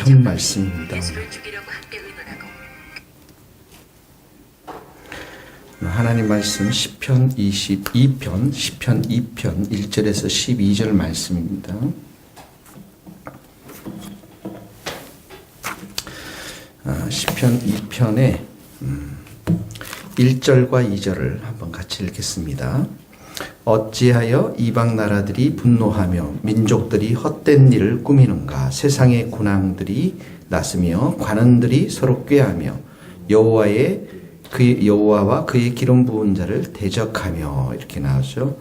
시편 말씀입니다. 하나님 말씀 시편 22편, 시편 2편 1절에서 12절 말씀입니다. 시편 2편의 1절과 2절을 한번 같이 읽겠습니다. 어찌하여 이방 나라들이 분노하며 민족들이 헛된 일을 꾸미는가. 세상의 군왕들이 나서며 관원들이 서로 꾀하며 여호와와 그의 기름 부은 자를 대적하며, 이렇게 나오죠.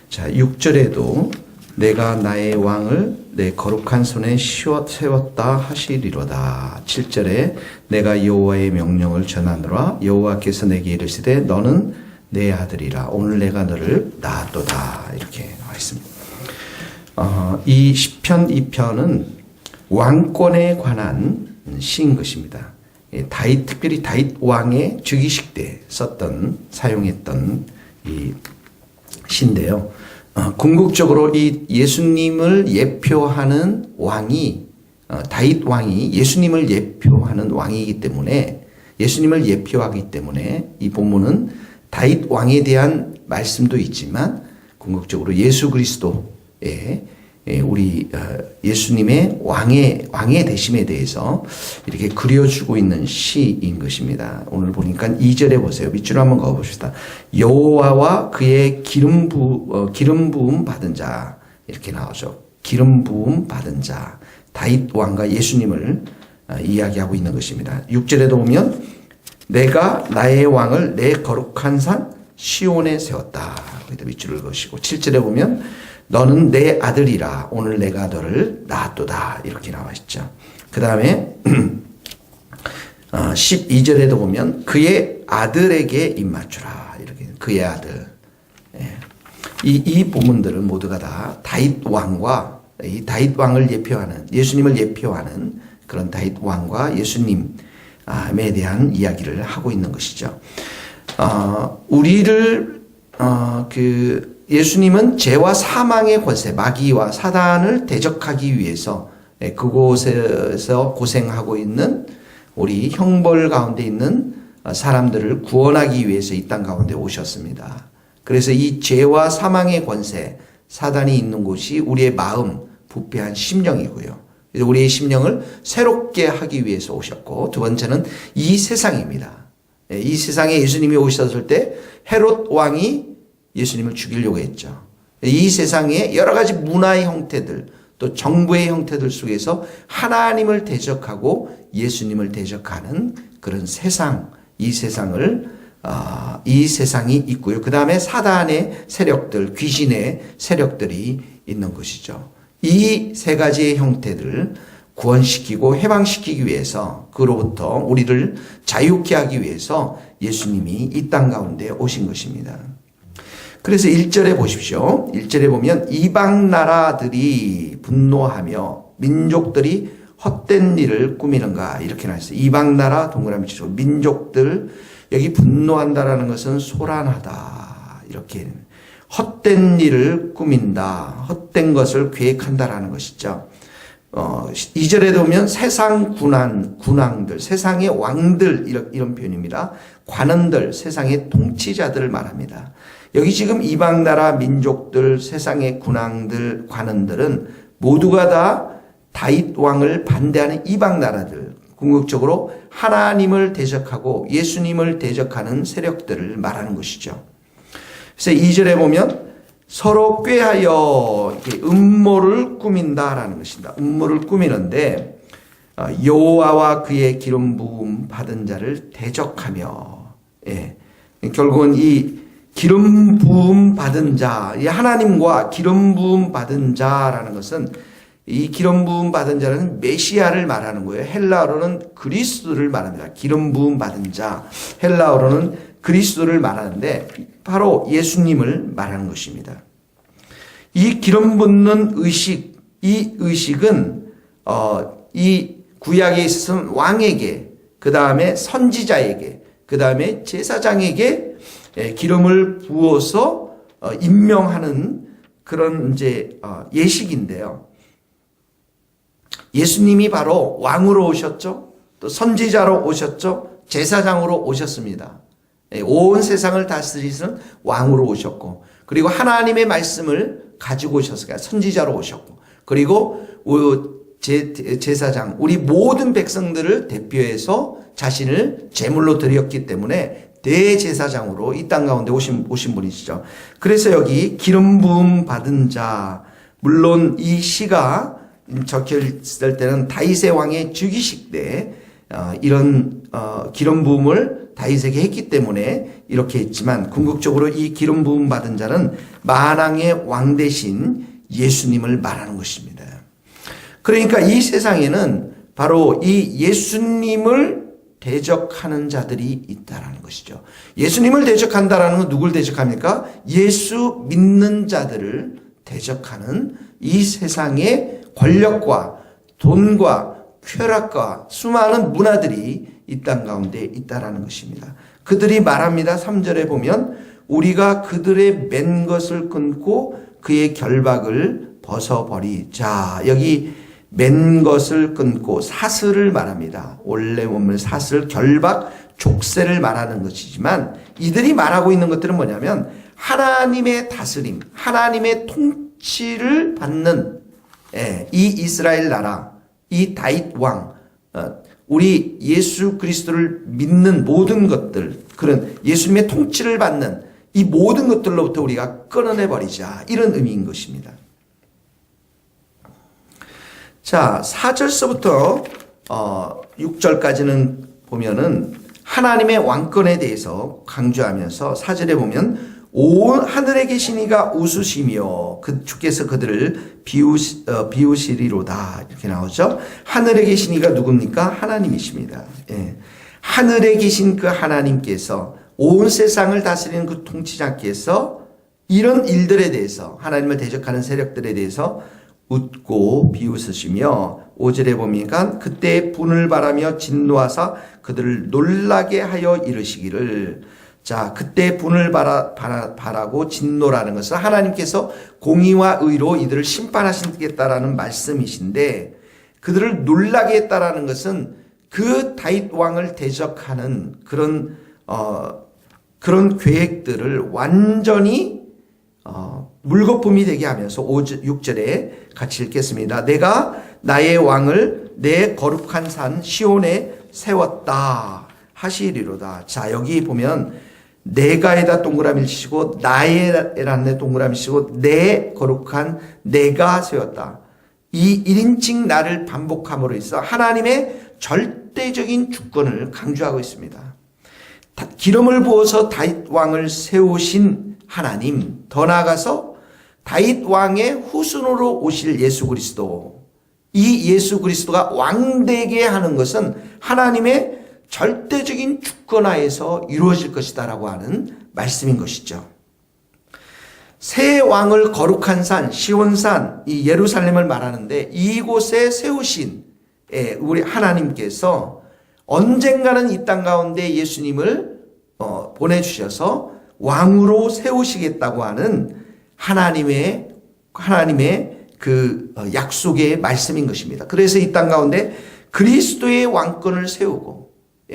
자, 6절에도 내가 나의 왕을 내 거룩한 손에 세웠다 하시리로다. 7절에 내가 여호와의 명령을 전하노라. 여호와께서 내게 이르시되 너는 내 아들이라. 오늘 내가 너를 낳았도다. 이렇게 나와 있습니다. 이 시편 2편은 왕권에 관한 시인 것입니다. 특별히 다윗 왕의 즉위식 때 사용했던 이 시인데요. 궁극적으로 이 예수님을 예표하는 왕이, 다윗 왕이 예수님을 예표하는 왕이기 때문에, 예수님을 예표하기 때문에 이 본문은 다윗 왕에 대한 말씀도 있지만 궁극적으로 예수 그리스도의 우리 예수님의 왕의 되심에 대해서 이렇게 그려주고 있는 시인 것입니다. 오늘 보니까 2절에 보세요. 밑줄로 한번 그어봅시다. 여호와와 그의 기름 부음 받은 자, 이렇게 나오죠. 기름 부음 받은 자, 다윗 왕과 예수님을 이야기하고 있는 것입니다. 6절에도 보면 내가 나의 왕을 내 거룩한 산 시온에 세웠다. 거기다 밑줄을 그으시고 7절에 보면 너는 내 아들이라. 오늘 내가 너를 낳았도다. 이렇게 나와 있죠. 그 다음에 12절에도 보면 그의 아들에게 입맞추라. 이렇게 그의 아들. 이 부분들은 모두가 다 다윗 왕과 이 다윗 왕을 예표하는, 예수님을 예표하는 그런 다윗 왕과 예수님에 대한 이야기를 하고 있는 것이죠. 예수님은 죄와 사망의 권세, 마귀와 사단을 대적하기 위해서 그곳에서 고생하고 있는 우리 형벌 가운데 있는 사람들을 구원하기 위해서 이 땅 가운데 오셨습니다. 그래서 이 죄와 사망의 권세, 사단이 있는 곳이 우리의 마음, 부패한 심령이고요. 우리의 심령을 새롭게 하기 위해서 오셨고, 두 번째는 이 세상입니다. 이 세상에 예수님이 오셨을 때 헤롯 왕이 예수님을 죽이려고 했죠. 이 세상의 여러 가지 문화의 형태들, 또 정부의 형태들 속에서 하나님을 대적하고 예수님을 대적하는 그런 세상, 이 세상이 있고요. 그 다음에 사단의 세력들, 귀신의 세력들이 있는 것이죠. 이 세 가지의 형태들을 구원시키고 해방시키기 위해서, 그로부터 우리를 자유케 하기 위해서 예수님이 이 땅 가운데 오신 것입니다. 그래서 1절에 보십시오. 1절에 보면 이방 나라들이 분노하며 민족들이 헛된 일을 꾸미는가, 이렇게 나와 있어요. 이방 나라 동그라미 치고 민족들, 여기 분노한다라는 것은 소란하다, 이렇게 헛된 일을 꾸민다, 헛된 것을 계획한다라는 것이죠. 2절에 보면 세상 군왕들, 세상의 왕들, 이런 표현입니다. 관원들, 세상의 통치자들을 말합니다. 여기 지금 이방 나라 민족들, 세상의 군왕들, 관원들은 모두가 다 다윗 왕을 반대하는 이방 나라들, 궁극적으로 하나님을 대적하고 예수님을 대적하는 세력들을 말하는 것이죠. 그래서 2절에 보면 서로 꾀하여 음모를 꾸민다라는 것입니다. 음모를 꾸미는데 여호와와 그의 기름 부음 받은 자를 대적하며, 결국은 이 기름 부음 받은 자, 이 하나님과 기름 부음 받은 자라는 것은, 이 기름 부음 받은 자는 메시아를 말하는 거예요. 헬라어로는 그리스도를 말합니다. 기름 부음 받은 자, 헬라어로는 그리스도를 말하는데 바로 예수님을 말하는 것입니다. 이 기름 붓는 의식, 이 의식은 이 구약에 있어서는 왕에게, 그 다음에 선지자에게, 그 다음에 제사장에게 기름을 부어서 임명하는 그런 이제 예식인데요. 예수님이 바로 왕으로 오셨죠. 또 선지자로 오셨죠. 제사장으로 오셨습니다. 온 세상을 다스리시는 왕으로 오셨고, 그리고 하나님의 말씀을 가지고 오셨으니까 선지자로 오셨고, 그리고 제사장, 우리 모든 백성들을 대표해서 자신을 제물로 드렸기 때문에 대제사장으로 이 땅 가운데 오신 분이시죠. 그래서 여기 기름 부음 받은 자, 물론 이 시가 적혀있을 때는 다윗의 왕의 즉위식 때 이런 기름 부음을 다윗에게 했기 때문에 이렇게 했지만, 궁극적으로 이 기름 부음 받은 자는 만왕의 왕 대신 예수님을 말하는 것입니다. 그러니까 이 세상에는 바로 이 예수님을 대적하는 자들이 있다라는 것이죠. 예수님을 대적한다라는 건 누굴 대적합니까? 예수 믿는 자들을 대적하는 이 세상의 권력과 돈과 쾌락과 수많은 문화들이 이 땅 가운데 있다라는 것입니다. 그들이 말합니다. 3절에 보면 우리가 그들의 맨 것을 끊고 그의 결박을 벗어버리자. 여기 맨 것을 끊고 사슬을 말합니다. 원래 원문 사슬, 결박, 족쇄를 말하는 것이지만, 이들이 말하고 있는 것들은 뭐냐면 하나님의 다스림, 하나님의 통치를 받는 이 이스라엘 나라, 이 다윗 왕, 우리 예수 그리스도를 믿는 모든 것들, 그런 예수님의 통치를 받는 이 모든 것들로부터 우리가 끊어내버리자, 이런 의미인 것입니다. 자, 4절서부터 6절까지는 보면은 하나님의 왕권에 대해서 강조하면서 4절에 보면 온 하늘에 계신 이가 웃으시며 주께서 그들을 비우시리로다, 이렇게 나오죠. 하늘에 계신 이가 누굽니까? 하나님이십니다. 예. 하늘에 계신 그 하나님께서, 온 세상을 다스리는 그 통치자께서 이런 일들에 대해서, 하나님을 대적하는 세력들에 대해서 웃고 비웃으시며, 5절에 보니까 그때 분을 바라며 진노하사 그들을 놀라게 하여 이르시기를. 자, 그때 분을 바라고 진노라는 것은 하나님께서 공의와 의로 이들을 심판하시겠다라는 말씀이신데, 그들을 놀라게 했다라는 것은 그 다윗 왕을 대적하는 그런 계획들을 완전히 물거품이 되게 하면서 6절에 같이 읽겠습니다. 내가 나의 왕을 내 거룩한 산 시온에 세웠다 하시리로다. 자, 여기 보면 내가에다 동그라미를 치시고 나의라는 동그라미 치시고 내 거룩한 내가 세웠다. 이 1인칭 나를 반복함으로 있어 하나님의 절대적인 주권을 강조하고 있습니다. 기름을 부어서 다윗 왕을 세우신 하나님, 더 나아가서 다윗 왕의 후손으로 오실 예수 그리스도, 이 예수 그리스도가 왕되게 하는 것은 하나님의 절대적인 주권하에서 이루어질 것이다라고 하는 말씀인 것이죠. 새 왕을 거룩한 산, 시온산, 이 예루살렘을 말하는데, 이곳에 세우신 우리 하나님께서 언젠가는 이 땅 가운데 예수님을 보내주셔서 왕으로 세우시겠다고 하는 하나님의 그 약속의 말씀인 것입니다. 그래서 이 땅 가운데 그리스도의 왕권을 세우고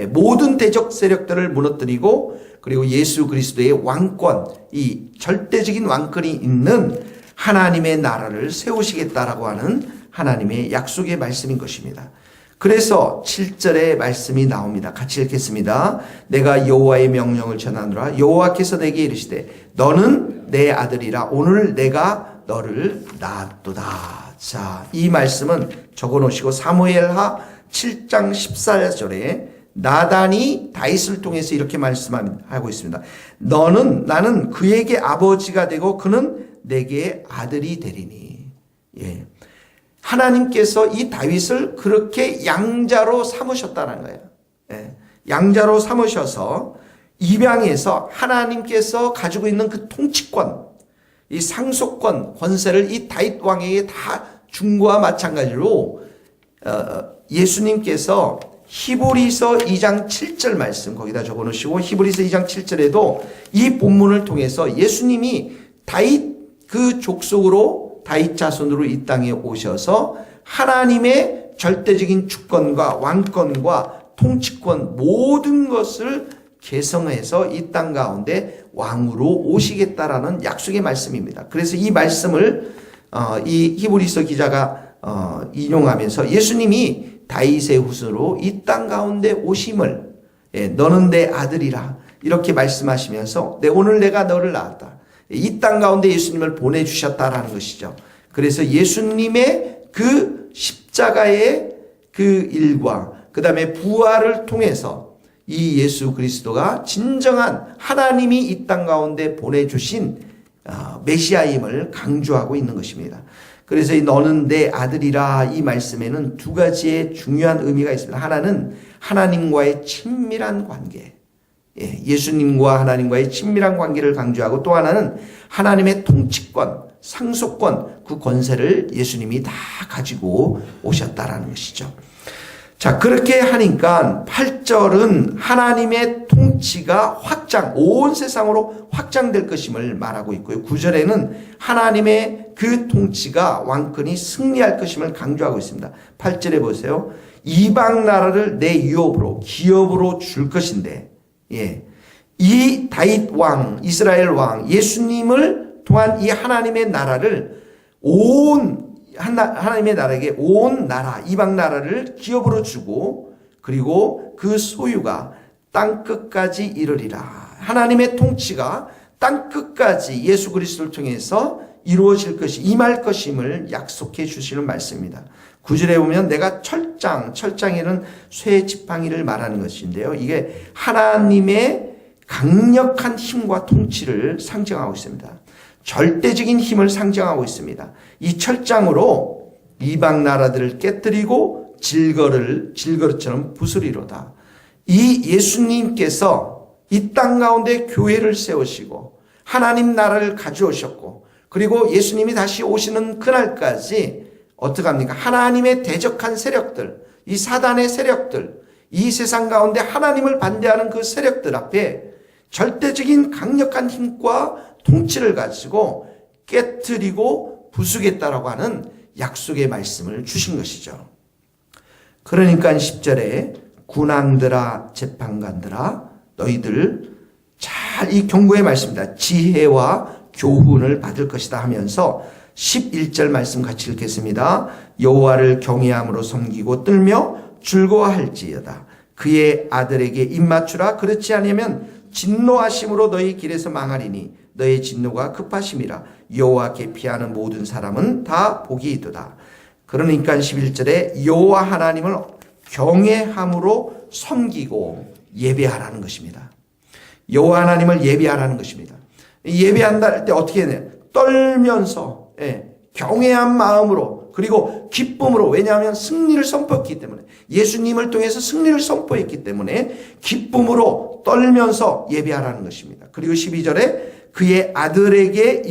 모든 대적 세력들을 무너뜨리고, 그리고 예수 그리스도의 왕권, 이 절대적인 왕권이 있는 하나님의 나라를 세우시겠다라고 하는 하나님의 약속의 말씀인 것입니다. 그래서 7절의 말씀이 나옵니다. 같이 읽겠습니다. 내가 여호와의 명령을 전하노라. 여호와께서 내게 이르시되 너는 내 아들이라. 오늘 내가 너를 낳았도다. 자, 이 말씀은 적어놓으시고 사무엘하 7장 14절에 나단이 다윗을 통해서 이렇게 말씀하고 있습니다. 나는 그에게 아버지가 되고 그는 내게 아들이 되리니. 예. 하나님께서 이 다윗을 그렇게 양자로 삼으셨다는 거예요. 예. 양자로 삼으셔서 입양해서 하나님께서 가지고 있는 그 통치권, 이 상속권, 권세를 이 다윗 왕에게 다 준 것과 마찬가지로 예수님께서 히브리서 2장 7절 말씀 거기다 적어놓으시고, 히브리서 2장 7절에도 이 본문을 통해서 예수님이 다윗 그 족속으로, 다윗 자손으로 이 땅에 오셔서 하나님의 절대적인 주권과 왕권과 통치권 모든 것을 계승해서 이 땅 가운데 왕으로 오시겠다라는 약속의 말씀입니다. 그래서 이 말씀을 이 히브리서 기자가 인용하면서 예수님이 다윗의 후손으로 이 땅 가운데 오심을 너는 내 아들이라 이렇게 말씀하시면서 오늘 내가 너를 낳았다. 이 땅 가운데 예수님을 보내주셨다라는 것이죠. 그래서 예수님의 그 십자가의 그 일과 그 다음에 부활을 통해서 이 예수 그리스도가 진정한 하나님이 이 땅 가운데 보내주신 메시아임을 강조하고 있는 것입니다. 그래서 이 너는 내 아들이라 이 말씀에는 두 가지의 중요한 의미가 있습니다. 하나는 하나님과의 친밀한 관계, 예수님과 하나님과의 친밀한 관계를 강조하고, 또 하나는 하나님의 통치권, 상속권, 그 권세를 예수님이 다 가지고 오셨다라는 것이죠. 자, 그렇게 하니까 8절은 하나님의 통치가 온 세상으로 확장될 것임을 말하고 있고요. 9절에는 하나님의 그 통치가 왕권이 승리할 것임을 강조하고 있습니다. 8절에 보세요. 이방 나라를 내 유업으로, 기업으로 줄 것인데, 이 다윗 왕, 이스라엘 왕, 예수님을 통한 이 하나님의 나라를 하나님의 나라에게 온 나라, 이방 나라를 기업으로 주고, 그리고 그 소유가 땅끝까지 이르리라. 하나님의 통치가 땅끝까지 예수 그리스도를 통해서 이루어질 것이, 임할 것임을 약속해 주시는 말씀입니다. 9절에 보면 내가 철장에는 쇠 지팡이를 말하는 것인데요. 이게 하나님의 강력한 힘과 통치를 상징하고 있습니다. 절대적인 힘을 상징하고 있습니다. 이 철장으로 이방 나라들을 깨뜨리고 질거릇처럼 부수리로다. 이 예수님께서 이 땅 가운데 교회를 세우시고 하나님 나라를 가져오셨고, 그리고 예수님이 다시 오시는 그날까지 어떻게 합니까? 하나님의 대적한 세력들, 이 사단의 세력들, 이 세상 가운데 하나님을 반대하는 그 세력들 앞에 절대적인 강력한 힘과 통치를 가지고 깨트리고 부수겠다라고 하는 약속의 말씀을 주신 것이죠. 그러니까 10절에 군왕들아 재판관들아 너희들 잘 이 경고의 말씀입니다. 지혜와 교훈을 받을 것이다 하면서 11절 말씀 같이 읽겠습니다. 여호와를 경외함으로 섬기고 떨며 즐거워할지어다. 그의 아들에게 입맞추라. 그렇지 아니하면 진노하심으로 너희 길에서 망하리니 너의 진노가 급하심이라. 여호와께 피하는 모든 사람은 다 복이 있도다. 그러니까 11절에 여호와 하나님을 경외함으로 섬기고 예배하라는 것입니다. 여호와 하나님을 예배하라는 것입니다. 예배한다 할 때 어떻게 해야 돼요? 떨면서, 경외한 마음으로, 그리고 기쁨으로. 왜냐하면 승리를 선포했기 때문에, 예수님을 통해서 승리를 선포했기 때문에 기쁨으로 떨면서 예배하라는 것입니다. 그리고 12절에 그의 아들에게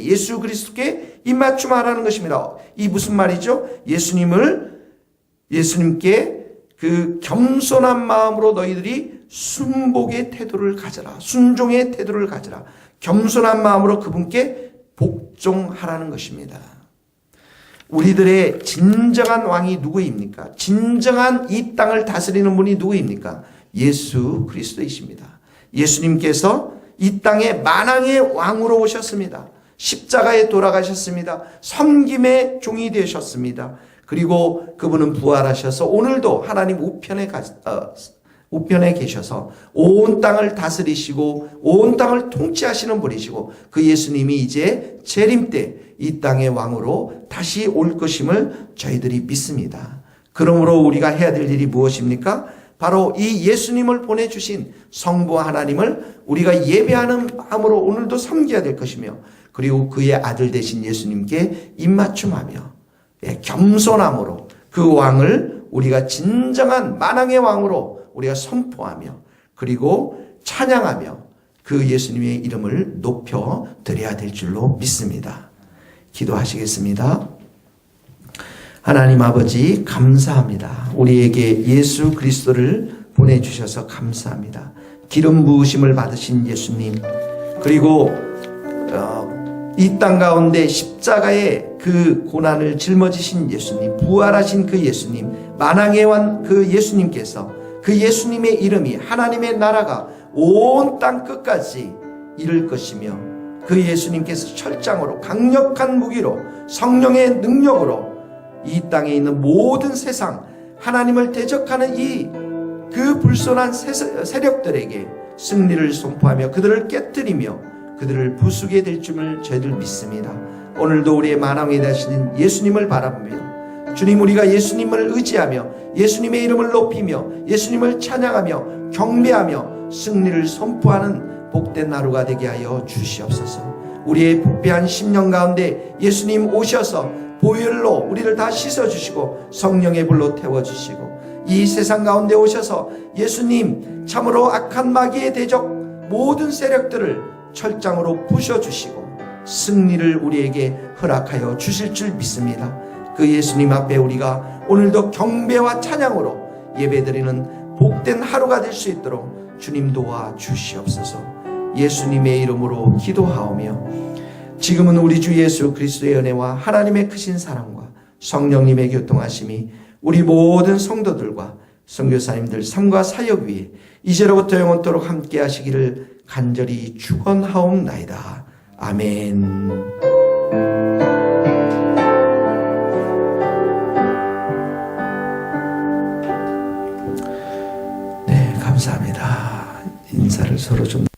예수 그리스도께 입맞춤하라는 것입니다. 이 무슨 말이죠? 예수님께 그 겸손한 마음으로 너희들이 순복의 태도를 가져라. 순종의 태도를 가져라. 겸손한 마음으로 그분께 복종하라는 것입니다. 우리들의 진정한 왕이 누구입니까? 진정한 이 땅을 다스리는 분이 누구입니까? 예수 그리스도이십니다. 예수님께서 이 땅에 만왕의 왕으로 오셨습니다. 십자가에 돌아가셨습니다. 섬김의 종이 되셨습니다. 그리고 그분은 부활하셔서 오늘도 하나님 우편에 계셔서 온 땅을 다스리시고 온 땅을 통치하시는 분이시고, 그 예수님이 이제 재림 때 이 땅의 왕으로 다시 올 것임을 저희들이 믿습니다. 그러므로 우리가 해야 될 일이 무엇입니까? 바로 이 예수님을 보내주신 성부 하나님을 우리가 예배하는 마음으로 오늘도 섬겨야 될 것이며, 그리고 그의 아들 되신 예수님께 입맞춤하며 겸손함으로 그 왕을 우리가 진정한 만왕의 왕으로 우리가 선포하며, 그리고 찬양하며 그 예수님의 이름을 높여 드려야 될 줄로 믿습니다. 기도하시겠습니다. 하나님 아버지 감사합니다. 우리에게 예수 그리스도를 보내주셔서 감사합니다. 기름 부으심을 받으신 예수님, 그리고 이 땅 가운데 십자가의 그 고난을 짊어지신 예수님, 부활하신 그 예수님, 만왕의 왕 그 예수님께서, 그 예수님의 이름이, 하나님의 나라가 온 땅 끝까지 이를 것이며, 그 예수님께서 철장으로 강력한 무기로 성령의 능력으로 이 땅에 있는 모든 세상 하나님을 대적하는 그 불손한 세력들에게 승리를 선포하며 그들을 깨뜨리며 그들을 부수게 될 줄을 저희들 믿습니다. 오늘도 우리의 만왕이 되시는 예수님을 바라보며, 주님, 우리가 예수님을 의지하며 예수님의 이름을 높이며 예수님을 찬양하며 경배하며 승리를 선포하는 복된 하루가 되게 하여 주시옵소서. 우리의 부패한 심령 가운데 예수님 오셔서 보혈로 우리를 다 씻어주시고 성령의 불로 태워주시고, 이 세상 가운데 오셔서 예수님 참으로 악한 마귀의 대적 모든 세력들을 철장으로 부셔주시고 승리를 우리에게 허락하여 주실 줄 믿습니다. 그 예수님 앞에 우리가 오늘도 경배와 찬양으로 예배드리는 복된 하루가 될 수 있도록 주님 도와 주시옵소서. 예수님의 이름으로 기도하오며, 지금은 우리 주 예수 그리스도의 은혜와 하나님의 크신 사랑과 성령님의 교통하심이 우리 모든 성도들과 선교사님들 삶과 사역 위에 이제로부터 영원토록 함께 하시기를 간절히 축원하옵나이다. 아멘. 네, 감사합니다. 인사를 서로 좀